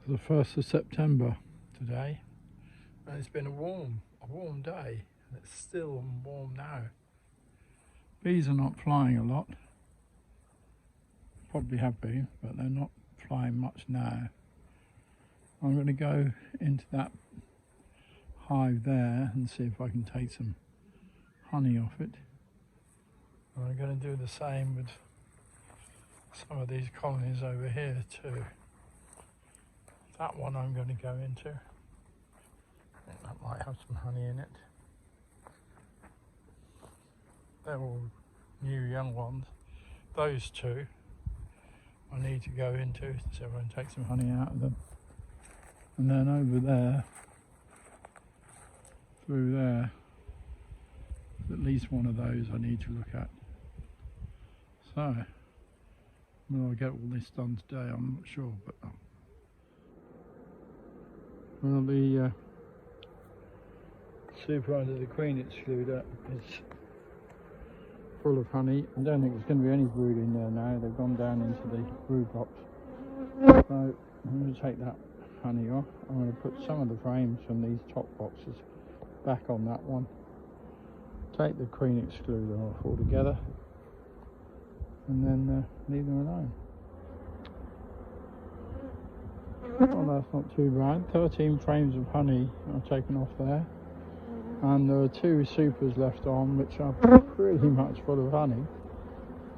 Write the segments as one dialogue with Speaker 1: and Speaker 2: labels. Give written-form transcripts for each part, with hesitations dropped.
Speaker 1: The 1st of September today, and it's been a warm day, and it's still warm now. Bees are not flying a lot, probably have been, but they're not flying much now. I'm going to go into that hive there and see if I can take some honey off it. And I'm going to do the same with some of these colonies over here too. That one I'm going to go into. I think that might have some honey in it. They're all new young ones. Those two I need to go into, so I can take some honey out of them. And then over there, through there, at least one of those I need to look at. So, will I get all this done today? I'm not sure, but well, the super under the queen excluder is full of honey. I don't think there's going to be any brood in there now. They've gone down into the brood box. So I'm going to take that honey off. I'm going to put some of the frames from these top boxes back on that one. Take the queen excluder off altogether, and then leave them alone. Well, that's not too bad. 13 frames of honey are taken off there, and there are 2 supers left on, which are pretty much full of honey.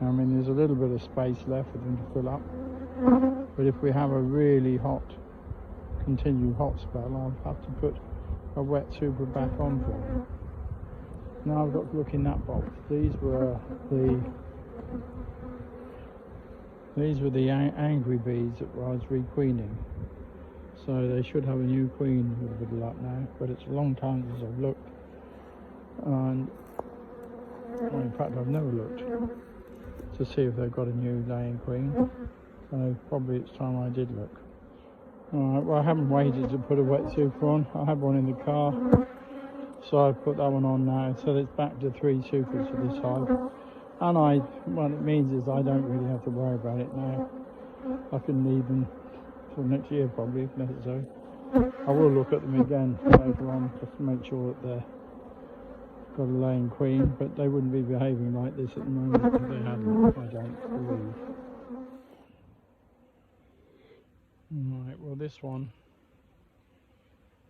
Speaker 1: I mean, there's a little bit of space left for them to fill up, but if we have a really hot, continued hot spell, I'll have to put a wet super back on for them. Now I've got to look in that box. These were the angry bees that I was requeening. So they should have a new queen with a bit of luck now, but it's a long time since I've looked. And well, in fact, I've never looked to see if they've got a new laying queen. So probably it's time I did look. Alright, well, I haven't waited to put a wet super on. I have one in the car, so I put that one on now. So it's back to 3 supers for this hive. And what it means is I don't really have to worry about it now. I can leave them till next year probably, if necessary. I will look at them again later on just to make sure that they've got a laying queen, but they wouldn't be behaving like this at the moment if they hadn't, I don't believe. Right, well, this one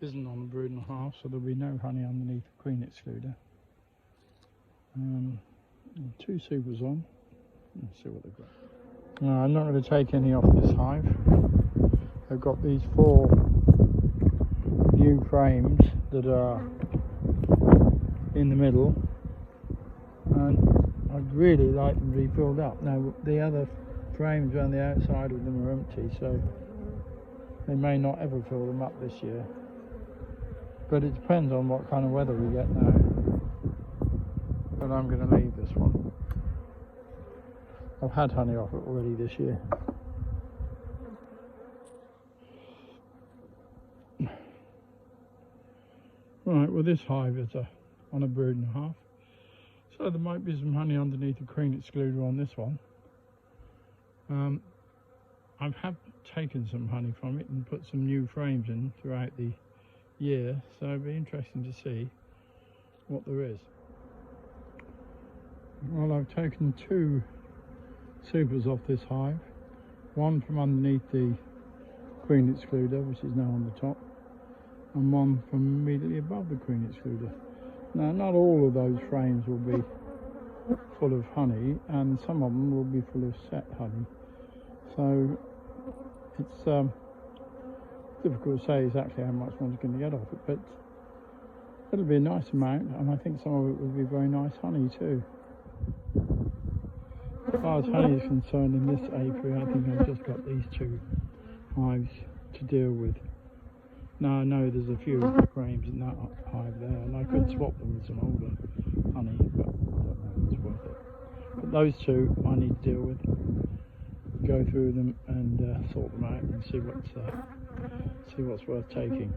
Speaker 1: isn't on a brood and a half, so there'll be no honey underneath the queen excluder. 2 supers on. Let's see what they've got. No, I'm not going to take any off this hive. I've got these 4 new frames that are in the middle, and I'd really like them to be filled up. Now, the other frames around the outside of them are empty, so they may not ever fill them up this year. But it depends on what kind of weather we get now. But I'm going to leave this one. I've had honey off it already this year. Right, well, this hive is on a brood and a half, so there might be some honey underneath the queen excluder on this one. I have taken some honey from it and put some new frames in throughout the year, so it'll be interesting to see what there is. Well, I've taken 2 supers off this hive, one from underneath the queen excluder, which is now on the top, and one from immediately above the queen excluder. Now, not all of those frames will be full of honey, and some of them will be full of set honey. So it's difficult to say exactly how much one's going to get off it, but it'll be a nice amount, and I think some of it will be very nice honey too. As far as honey is concerned in this apiary, I think I've just got these 2 hives to deal with. Now I know there's a few frames in that hive there, and I could swap them with some older honey, but I don't know if it's worth it. But those 2 I need to deal with, go through them and sort them out and see what's worth taking.